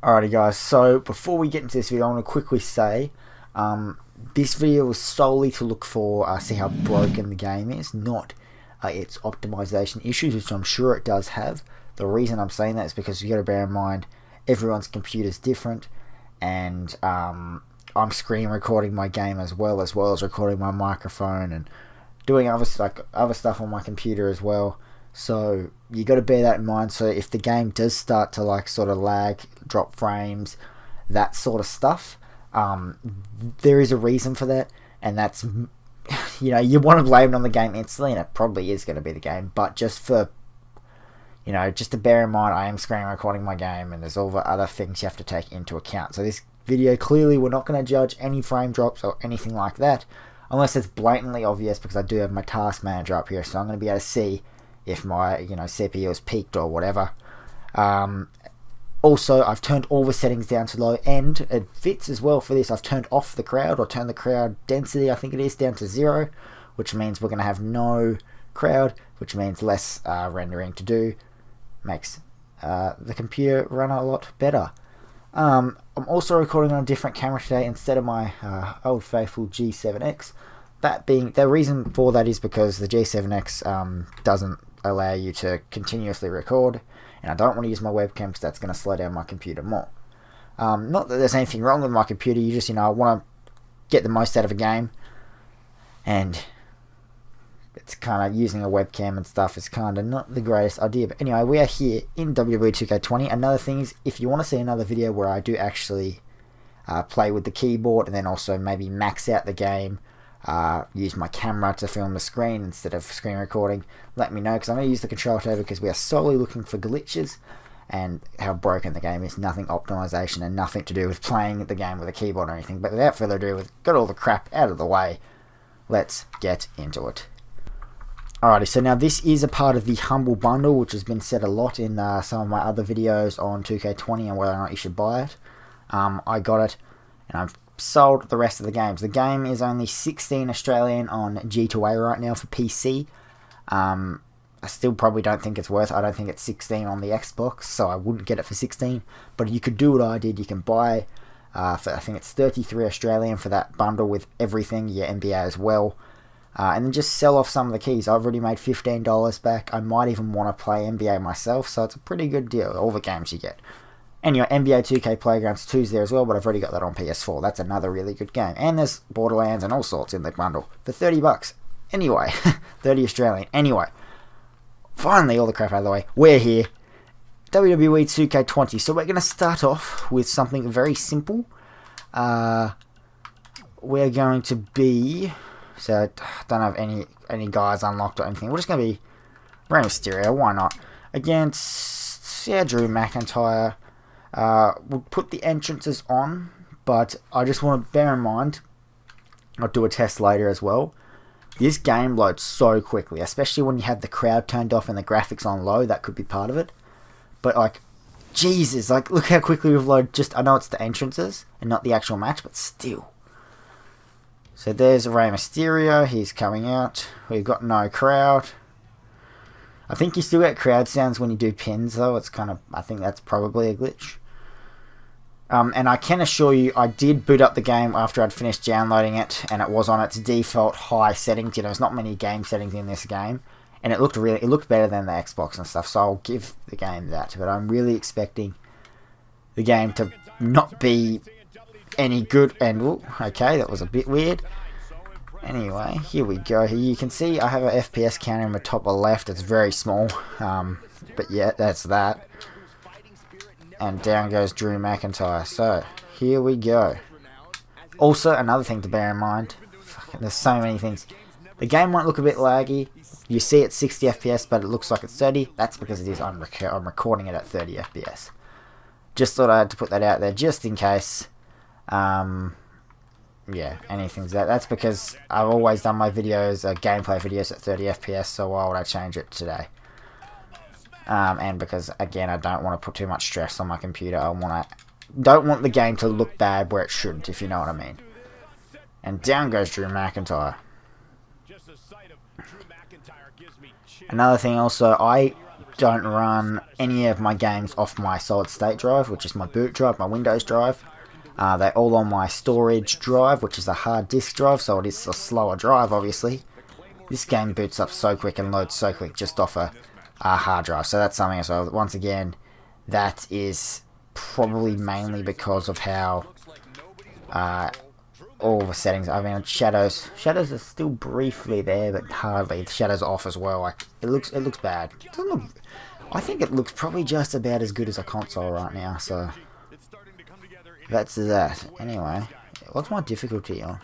Alrighty guys, so before we get into this video, I want to quickly say this video was solely to look for see how broken the game is, not its optimization issues, which I'm sure it does have. The reason I'm saying that is because you got to bear in mind everyone's computer is different, and I'm screen recording my game as well as recording my microphone and doing other stuff on my computer as well. So you got to bear that in mind. So if the game does start to sort of lag, drop frames, that sort of stuff, there is a reason for that, and that's you want to blame it on the game instantly, and it probably is going to be the game. But just for just to bear in mind, I am screen recording my game, and there's all the other things you have to take into account. So this video, clearly, we're not going to judge any frame drops or anything like that, unless it's blatantly obvious, because I do have my task manager up here, so I'm going to be able to see if my CPU is peaked or whatever. Also, I've turned all the settings down to low, and it fits as well for this. I've turned off the crowd, or turned the crowd density, I think it is, down to 0, which means we're going to have no crowd, which means less rendering to do. Makes the computer run a lot better. I'm also recording on a different camera today instead of my old faithful G7X. The reason for that is because the G7X doesn't allow you to continuously record, and I don't want to use my webcam because that's going to slow down my computer more. Not that there's anything wrong with my computer, you just I want to get the most out of a game, and it's kind of using a webcam and stuff is kind of not the greatest idea. But anyway, we are here in Wwe 2K20. Another thing is, if you want to see another video where I do actually play with the keyboard, and then also maybe max out the game, use my camera to film the screen instead of screen recording, let me know, because I'm going to use the controller today because we are solely looking for glitches and how broken the game is. Nothing optimization and nothing to do with playing the game with a keyboard or anything. But without further ado, we've got all the crap out of the way, let's get into it. Alrighty, so now this is a part of the Humble Bundle, which has been said a lot in some of my other videos on 2K20 and whether or not you should buy it. I got it, and I've sold the rest of the games. The game is only 16 Australian on G2A right now for PC. I still probably don't think it's worth it. I don't think it's 16 on the Xbox, so I wouldn't get it for 16. But you could do what I did. You can buy for, I think it's 33 Australian for that bundle with everything, your NBA as well. And then just sell off some of the keys. I've already made $15 back. I might even want to play NBA myself, so it's a pretty good deal, all the games you get. Anyway, NBA 2K Playgrounds 2's there as well, but I've already got that on PS4. That's another really good game. And there's Borderlands and all sorts in the bundle for 30 bucks. Anyway, 30 Australian. Anyway, finally, all the crap out of the way. We're here, Wwe 2K20. So we're going to start off with something very simple. We're going to be... So I don't have any guys unlocked or anything. We're just going to be Rey Mysterio. Why not? Against Drew McIntyre. We'll put the entrances on, but I just want to bear in mind, I'll do a test later as well. This game loads so quickly, especially when you have the crowd turned off and the graphics on low. That could be part of it. But Jesus, look how quickly we've loaded. I know it's the entrances and not the actual match, but still. So there's Rey Mysterio, he's coming out. We've got no crowd. I think you still get crowd sounds when you do pins though. It's I think that's probably a glitch. And I can assure you, I did boot up the game after I'd finished downloading it, and it was on its default high settings. There's not many game settings in this game, and it looked better than the Xbox and stuff, so I'll give the game that. But I'm really expecting the game to not be any good, and okay, that was a bit weird. Anyway, here we go. Here you can see I have an FPS counter in the top left. It's very small, but yeah, that's that. And down goes Drew McIntyre. So here we go. Also, another thing to bear in mind, there's so many things. The game might look a bit laggy. You see it's 60 FPS, but it looks like it's 30. That's because it is. I'm recording it at 30 FPS. Just thought I had to put that out there, just in case. Yeah, anything's that's because I've always done my videos, gameplay videos at 30 FPS, so why would I change it today? And because, again, I don't want to put too much stress on my computer. Don't want the game to look bad where it shouldn't, if you know what I mean. And down goes Drew McIntyre. Another thing also, I don't run any of my games off my solid state drive, which is my boot drive, my Windows drive. They're all on my storage drive, which is a hard disk drive, so it is a slower drive, obviously. This game boots up so quick and loads so quick just off a hard drive, so that's something. So once again, that is probably mainly because of how all the settings. I mean, shadows are still briefly there, but hardly. The shadows are off as well. Like it looks bad. It doesn't look. I think it looks probably just about as good as a console right now. So that's that. Anyway, what's my difficulty on?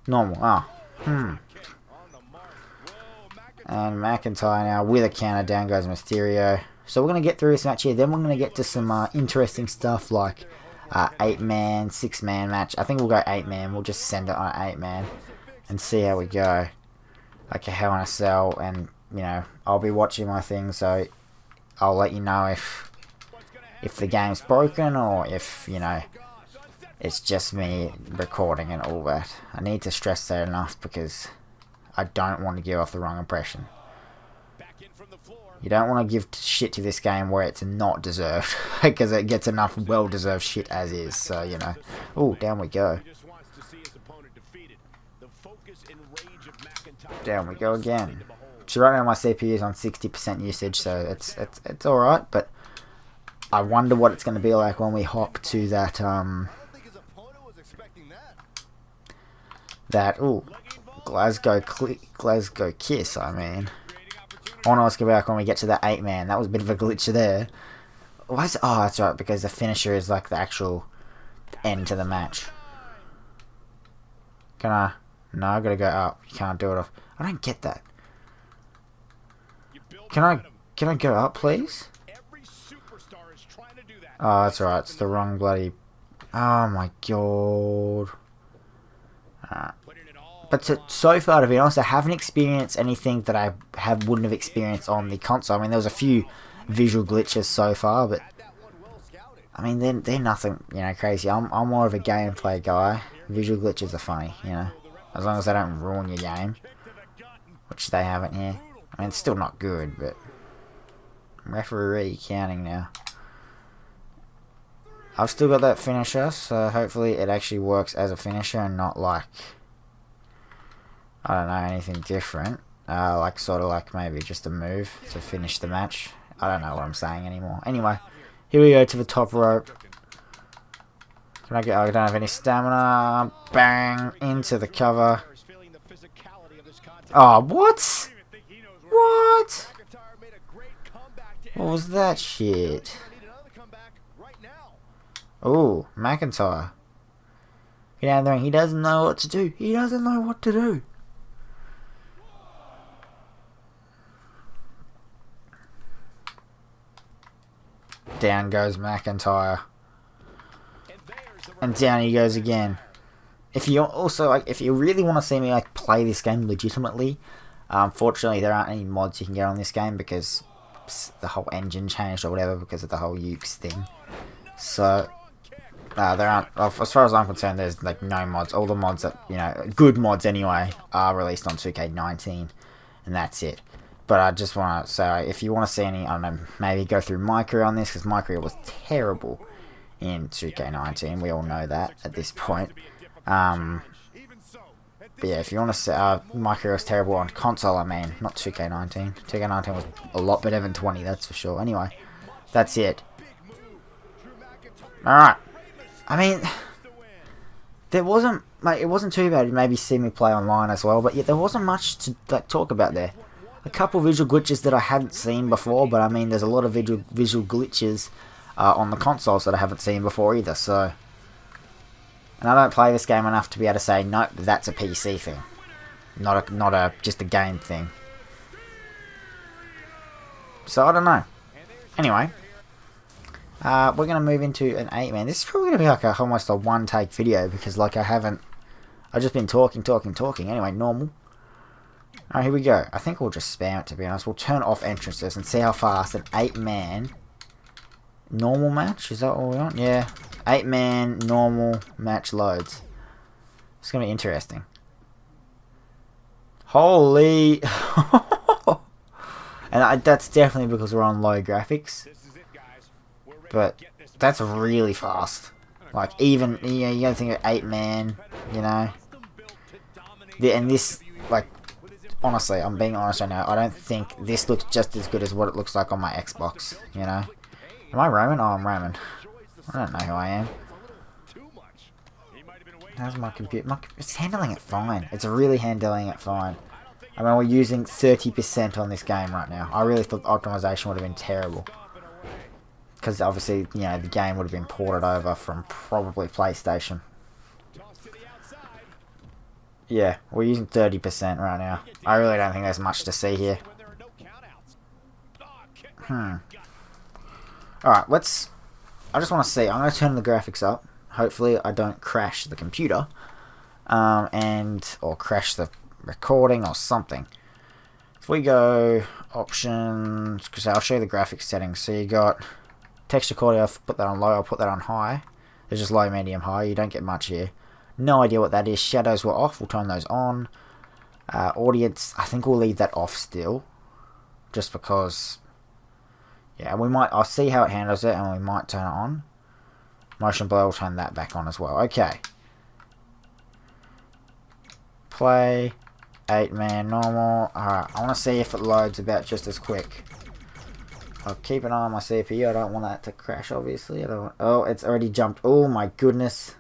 Normal. Oh. And McIntyre now with a counter. Down goes Mysterio. So we're going to get through this match here. Then we're going to get to some interesting stuff like 8-man, 6-man match. I think we'll go 8-man. We'll just send it on 8-man and see how we go. Okay, Hell in a Cell, and you know, I'll be watching my thing, so I'll let you know if the game's broken or if, you know, it's just me recording and all that. I need to stress that enough because I don't want to give off the wrong impression. You don't want to give shit to this game where it's not deserved, because it gets enough well-deserved shit as is, so, you know. Oh, down we go. Down we go again. So right now my CPU is on 60% usage, so it's alright, but I wonder what it's going to be like when we hop to that, Glasgow Kiss, I mean. I want to ask about when we get to the 8-man. That was a bit of a glitch there. Why is it? Oh, that's right, because the finisher is like the actual end to the match. Can I? No, I gotta go up. You can't do it off. I don't get that. Can I go up, please? Oh, that's right. It's the wrong bloody. Oh my god. But so far, to be honest, I haven't experienced anything that I wouldn't have experienced on the console. I mean, there was a few visual glitches so far, but I mean, they're nothing, you know, crazy. I'm more of a gameplay guy. Visual glitches are funny, you know, as long as they don't ruin your game, which they haven't here. I mean, it's still not good, but referee counting now. I've still got that finisher, so hopefully it actually works as a finisher and not like, I don't know, anything different. Like sort of like maybe just a move to finish the match. I don't know what I'm saying anymore. Anyway, here we go to the top rope. Can I get? I don't have any stamina. Bang into the cover. Oh, what? What? What was that shit? Oh, McIntyre. Get down there. He doesn't know what to do. He doesn't know what to do. Down goes McIntyre. And down he goes again. If you also like, if you really want to see me like play this game legitimately, unfortunately there aren't any mods you can get on this game because the whole engine changed or whatever because of the whole Ukes thing. So there aren't, as far as I'm concerned, there's like no mods. All the mods that, you know, good mods anyway, are released on 2K20, and that's it. But I just want to say, if you want to see any, I don't know, maybe go through my career on this, because my career was terrible in 2K19. We all know that at this point. But yeah, if you want to see, my career was terrible on console, I mean, not 2K19. 2K19 was a lot better than 20, that's for sure. Anyway, that's it. Alright. I mean, there wasn't, like, it wasn't too bad. You maybe see me play online as well, but yeah, there wasn't much to like talk about there. A couple visual glitches that I hadn't seen before, but I mean, there's a lot of visual glitches on the consoles that I haven't seen before either, so. And I don't play this game enough to be able to say, nope, that's a PC thing. Not just a game thing. So, I don't know. Anyway. We're going to move into an 8-man. This is probably going to be like almost a one-take video, because like I've just been talking. Anyway, normal. Alright, here we go. I think we'll just spam it, to be honest. We'll turn off entrances and see how fast an 8-man normal match, is that what we want? Yeah. 8-man normal match loads. It's going to be interesting. Holy. And that's definitely because we're on low graphics. But that's really fast. Like, even, you know, you gotta think of 8-man, you know. And this, like, honestly, I'm being honest right now, I don't think this looks just as good as what it looks like on my Xbox, you know. Am I Roman? Oh, I'm Roman. I don't know who I am. How's my computer? It's handling it fine. It's really handling it fine. I mean, we're using 30% on this game right now. I really thought optimization would have been terrible. Because obviously, you know, the game would have been ported over from probably PlayStation. Yeah, we're using 30% right now. I really don't think there's much to see here. Alright, let's... I just want to see. I'm going to turn the graphics up. Hopefully I don't crash the computer. Or crash the recording or something. If we go options... Because I'll show you the graphics settings. So you got... Texture quality, I'll put that on low, I'll put that on high. There's just low, medium, high. You don't get much here. No idea what that is. Shadows were off. We'll turn those on. Audience, I think we'll leave that off still. Just because... Yeah, we might... I'll see how it handles it and we might turn it on. Motion blur, we'll turn that back on as well. Okay. Play. 8-man, normal. Alright, I want to see if it loads about just as quick. I'll keep an eye on my CPU. I don't want that to crash, obviously. I don't want... Oh, it's already jumped. Oh, my goodness.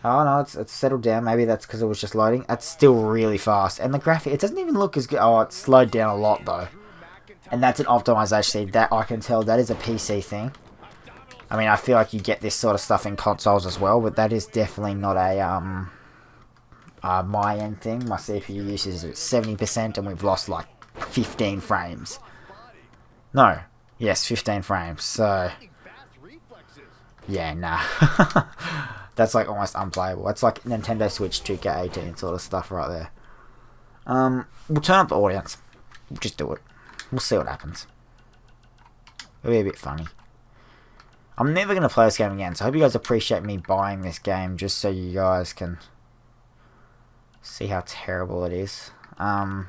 Oh, no, it's settled down. Maybe that's because it was just loading. That's still really fast. And the graphic, it doesn't even look as good. Oh, it's slowed down a lot, though. And that's an optimization. That I can tell that is a PC thing. I mean, I feel like you get this sort of stuff in consoles as well, but that is definitely not a my end thing. My CPU usage is at 70%, and we've lost like 15 frames. No, yes, 15 frames. So, yeah, nah, that's like almost unplayable. That's like Nintendo Switch 2K20 sort of stuff right there. We'll turn up the audience. We'll just do it. We'll see what happens. It'll be a bit funny. I'm never going to play this game again, so I hope you guys appreciate me buying this game just so you guys can see how terrible it is. Alright.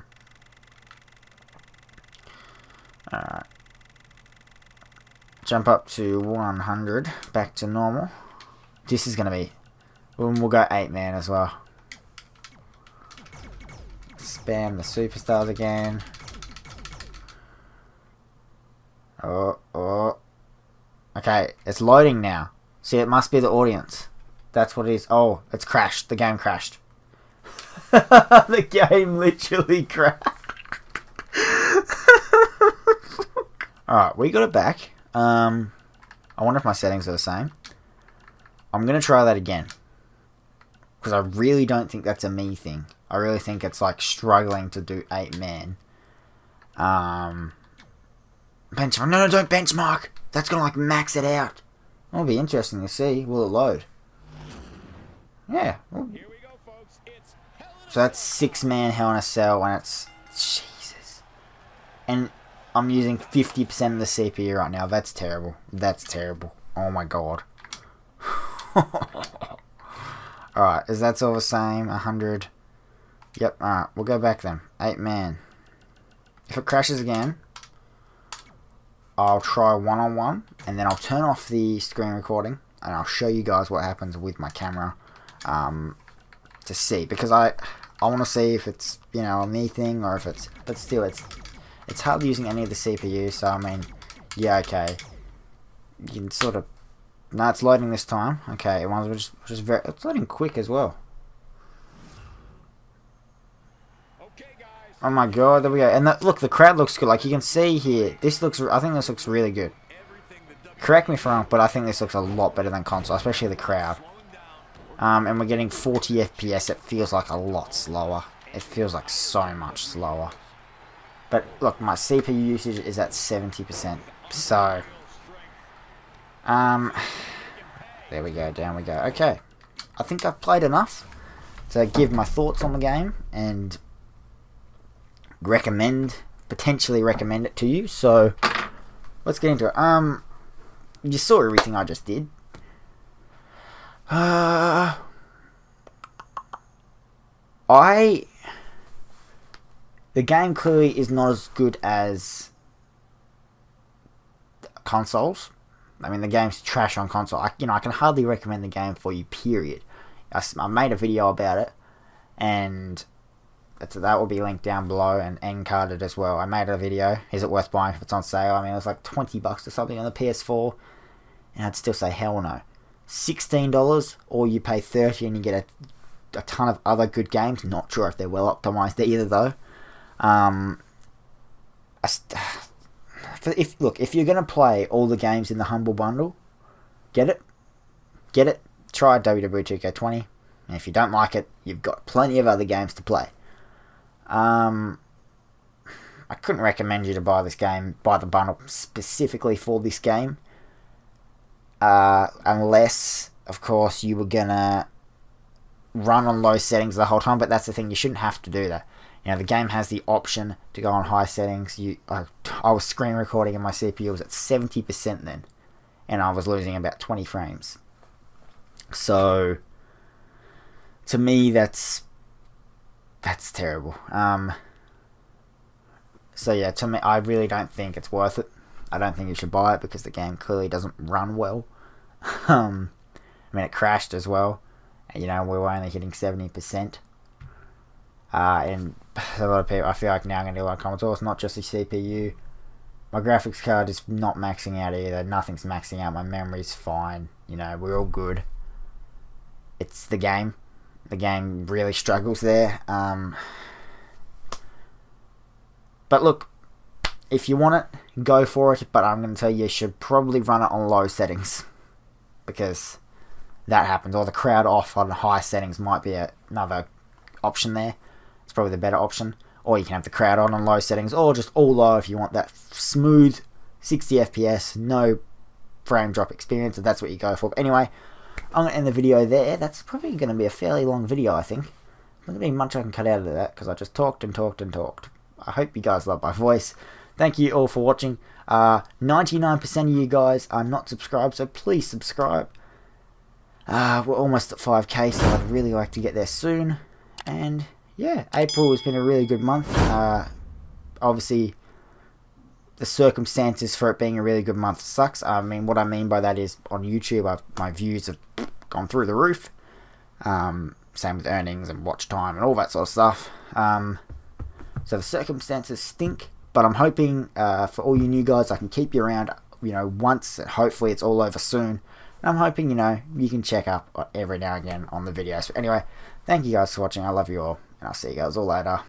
Jump up to 100, back to normal. This is going to be... We'll go 8-man as well. Spam the superstars again. Oh. Okay, it's loading now. See, it must be the audience. That's what it is. Oh, it's crashed. The game crashed. The game literally crashed. Alright, we got it back. I wonder if my settings are the same. I'm going to try that again. Because I really don't think that's a me thing. I really think it's like struggling to do 8-man. Benchmark. No, don't benchmark. That's going to like max it out. It'll be interesting to see. Will it load? Yeah. Well, so that's 6-man Hell in a Cell and it's... Jesus. And I'm using 50% of the CPU right now. That's terrible. That's terrible. Oh my god. Alright, is that all the same? 100. Yep, alright. We'll go back then. 8-man. If it crashes again, I'll try one-on-one, and then I'll turn off the screen recording, and I'll show you guys what happens with my camera, to see, because I want to see if it's, you know, a me thing, or if it's, but still, it's hardly using any of the CPU, so I mean, yeah, okay, you can sort of, no, it's loading this time, okay, it's loading quick as well. Oh my god, there we go. And look, the crowd looks good. Like, you can see here, I think this looks really good. Correct me if I'm wrong, but I think this looks a lot better than console, especially the crowd. And we're getting 40 FPS. It feels like a lot slower. It feels like so much slower. But, look, my CPU usage is at 70%. So, there we go, down we go. Okay, I think I've played enough to give my thoughts on the game, and potentially recommend it to you. So let's get into it. You saw everything I just did. I the game clearly is not as good as consoles. I mean, the game's trash on console. I can hardly recommend the game for you, period. I made a video about it, and that will be linked down below and end carded as well. I made a video. Is it worth buying if it's on sale? I mean, it was like $20 or something on the PS4, and I'd still say hell no. $16, or you pay $30 and you get a ton of other good games. Not sure if they're well optimized either though. If you're gonna play all the games in the Humble Bundle, get it. Try Wwe 2K20, and if you don't like it, you've got plenty of other games to play. I couldn't recommend you to buy this game, buy the bundle specifically for this game, unless, of course, you were gonna run on low settings the whole time. But that's the thing, you shouldn't have to do that. The game has the option to go on high settings. I was screen recording and my CPU was at 70% then, and I was losing about 20 frames. So, to me, that's terrible. So yeah, to me, I really don't think it's worth it. I don't think you should buy it because the game clearly doesn't run well. I mean, it crashed as well. We were only hitting 70%. And a lot of people, I feel like now I'm going to do like comments, it's not just the CPU. My graphics card is not maxing out either. Nothing's maxing out. My memory's fine. We're all good. It's the game. The game really struggles there. But look, if you want it, go for it. But I'm going to tell you should probably run it on low settings, because that happens. Or the crowd off on high settings might be another option there. It's probably the better option. Or you can have the crowd on low settings, or just all low if you want that smooth 60 FPS, no frame drop experience, if that's what you go for. But anyway, I'm going to end the video there. That's probably going to be a fairly long video, I think. Not going to be much I can cut out of that, because I just talked and talked and talked. I hope you guys love my voice. Thank you all for watching. 99% of you guys are not subscribed, so please subscribe. We're almost at 5k, so I'd really like to get there soon. And yeah, April has been a really good month. Obviously, the circumstances for it being a really good month sucks. I mean, what I mean by that is on YouTube, my views have gone through the roof. Same with earnings and watch time and all that sort of stuff. So the circumstances stink, but I'm hoping for all you new guys, I can keep you around, once. Hopefully it's all over soon. And I'm hoping, you can check up every now and again on the videos. So anyway, thank you guys for watching. I love you all, and I'll see you guys all later.